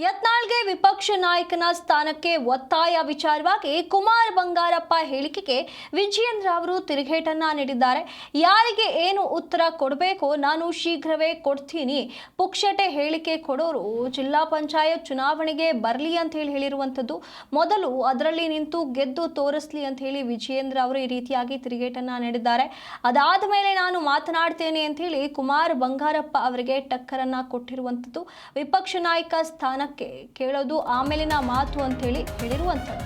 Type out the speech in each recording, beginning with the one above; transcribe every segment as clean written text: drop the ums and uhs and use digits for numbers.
ಯತ್ನಾಳ್ಗೆ ವಿಪಕ್ಷ ನಾಯಕನ ಸ್ಥಾನಕ್ಕೆ ಒತ್ತಾಯ ವಿಚಾರವಾಗಿ ಕುಮಾರ್ ಬಂಗಾರಪ್ಪ ಹೇಳಿಕೆಗೆ ವಿಜಯೇಂದ್ರ ಅವರು ತಿರುಗೇಟನ್ನ ನೀಡಿದ್ದಾರೆ. ಯಾರಿಗೆ ಏನು ಉತ್ತರ ಕೊಡಬೇಕೋ ನಾನು ಶೀಘ್ರವೇ ಕೊಡ್ತೀನಿ. ಪುಕ್ಷಟೆ ಹೇಳಿಕೆ ಕೊಡೋರು ಜಿಲ್ಲಾ ಪಂಚಾಯತ್ ಚುನಾವಣೆಗೆ ಬರಲಿ ಅಂತ ಹೇಳಿರುವಂಥದ್ದು. ಮೊದಲು ಅದರಲ್ಲಿ ನಿಂತು ಗೆದ್ದು ತೋರಿಸ್ಲಿ ಅಂತ ಹೇಳಿ ವಿಜಯೇಂದ್ರ ಅವರು ಈ ರೀತಿಯಾಗಿ ತಿರುಗೇಟನ್ನ ನೀಡಿದ್ದಾರೆ. ಅದಾದ ಮೇಲೆ ನಾನು ಮಾತನಾಡ್ತೇನೆ ಅಂತ ಹೇಳಿ ಕುಮಾರ್ ಬಂಗಾರಪ್ಪ ಅವರಿಗೆ ಟಕ್ಕರನ್ನ ಕೊಟ್ಟಿರುವಂಥದ್ದು. ವಿಪಕ್ಷ ನಾಯಕ ಸ್ಥಾನ ಕೇಳೋದು ಆಮೇಲಿನ ಮಾತು ಅಂತ ಹೇಳಿ ಹೇಳಿರುವಂಥದ್ದು.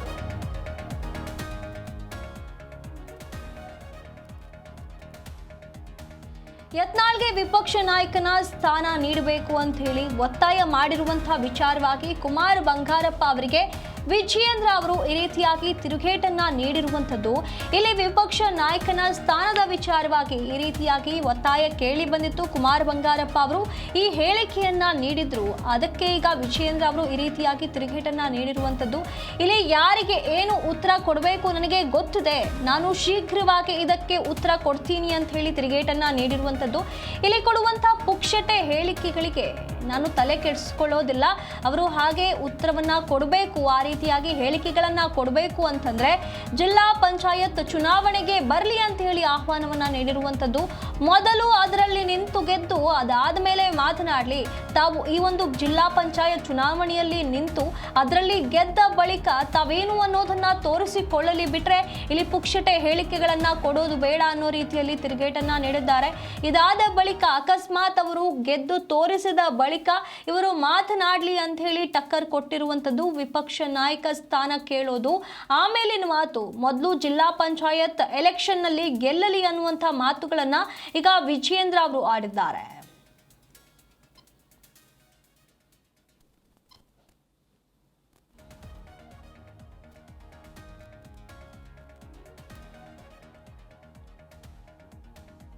ಯತ್ನಾಳ್ಗೆ ವಿಪಕ್ಷ ನಾಯಕನ ಸ್ಥಾನ ನೀಡಬೇಕು ಅಂತ ಹೇಳಿ ಒತ್ತಾಯ ಮಾಡಿರುವಂತಹ ವಿಚಾರವಾಗಿ ಕುಮಾರ್ ಬಂಗಾರಪ್ಪ ಅವರಿಗೆ ವಿಜಯೇಂದ್ರ ಅವರು ಈ ರೀತಿಯಾಗಿ ತಿರುಗೇಟನ್ನ ನೀಡಿರುವಂಥದ್ದು. ಇಲ್ಲಿ ವಿಪಕ್ಷ ನಾಯಕನ ಸ್ಥಾನದ ವಿಚಾರವಾಗಿ ಈ ರೀತಿಯಾಗಿ ಒತ್ತಾಯ ಕೇಳಿ ಬಂದಿತ್ತು. ಕುಮಾರ್ ಬಂಗಾರಪ್ಪ ಅವರು ಈ ಹೇಳಿಕೆಯನ್ನ ನೀಡಿದ್ರು. ಅದಕ್ಕೆ ಈಗ ವಿಜಯೇಂದ್ರ ಅವರು ಈ ರೀತಿಯಾಗಿ ತಿರುಗೇಟನ್ನ ನೀಡಿರುವಂಥದ್ದು. ಇಲ್ಲಿ ಯಾರಿಗೆ ಏನು ಉತ್ತರ ಕೊಡಬೇಕು ನನಗೆ ಗೊತ್ತಿದೆ, ನಾನು ಶೀಘ್ರವಾಗಿ ಇದಕ್ಕೆ ಉತ್ತರ ಕೊಡ್ತೀನಿ ಅಂತ ಹೇಳಿ ತಿರುಗೇಟನ್ನ ನೀಡಿರುವಂಥದ್ದು. ಇಲ್ಲಿ ಕೊಡುವಂತಹ ಪುಕ್ಷಟೆ ಹೇಳಿಕೆಗಳಿಗೆ ನಾನು ತಲೆ ಕೆಡಿಸ್ಕೊಳ್ಳೋದಿಲ್ಲ. ಅವರು ಹಾಗೆ ಉತ್ತರವನ್ನ ಕೊಡಬೇಕು, ಆ ರೀತಿಯಾಗಿ ಹೇಳಿಕೆಗಳನ್ನ ಕೊಡಬೇಕು ಅಂತಂದ್ರೆ ಜಿಲ್ಲಾ ಪಂಚಾಯತ್ ಚುನಾವಣೆಗೆ ಬರಲಿ ಅಂತ ಹೇಳಿ ಆಹ್ವಾನವನ್ನ ನೀಡಿರುವಂಥದ್ದು. ಮೊದಲು ಅದರಲ್ಲಿ ನಿಂತು ಗೆದ್ದು ಅದಾದ ಮೇಲೆ ಮಾತನಾಡಲಿ. ತಾವು ಈ ಒಂದು ಜಿಲ್ಲಾ ಪಂಚಾಯತ್ ಚುನಾವಣೆಯಲ್ಲಿ ನಿಂತು ಅದರಲ್ಲಿ ಗೆದ್ದ ಬಳಿಕ ತಾವೇನು ಅನ್ನೋದನ್ನ ತೋರಿಸಿಕೊಳ್ಳಲಿ, ಬಿಟ್ರೆ ಇಲ್ಲಿ ಪುಕ್ಷಟೆ ಹೇಳಿಕೆಗಳನ್ನ ಕೊಡೋದು ಬೇಡ ಅನ್ನೋ ರೀತಿಯಲ್ಲಿ ತಿರುಗೇಟನ್ನ ನೀಡಿದ್ದಾರೆ. ಇದಾದ ಬಳಿಕ ಅಕಸ್ಮಾತ್ ಅವರು ಗೆದ್ದು ತೋರಿಸಿದ ಬಳಿಕ ಇವರು ಮಾತನಾಡಲಿ ಅಂತ ಹೇಳಿ ಟಕ್ಕರ್ ಕೊಟ್ಟಿರುವಂಥದ್ದು. ವಿಪಕ್ಷ ನಾಯಕ ಸ್ಥಾನ ಕೇಳೋದು ಆಮೇಲಿನ ಮಾತು, ಮೊದಲು ಜಿಲ್ಲಾ ಪಂಚಾಯತ್ ಎಲೆಕ್ಷನ್ ನಲ್ಲಿ ಗೆಲ್ಲಲಿ ಅನ್ನುವಂಥ ಮಾತುಗಳನ್ನ ಈಗ ವಿಜಯೇಂದ್ರ ಅವರು ಆಡಿದ್ದಾರೆ.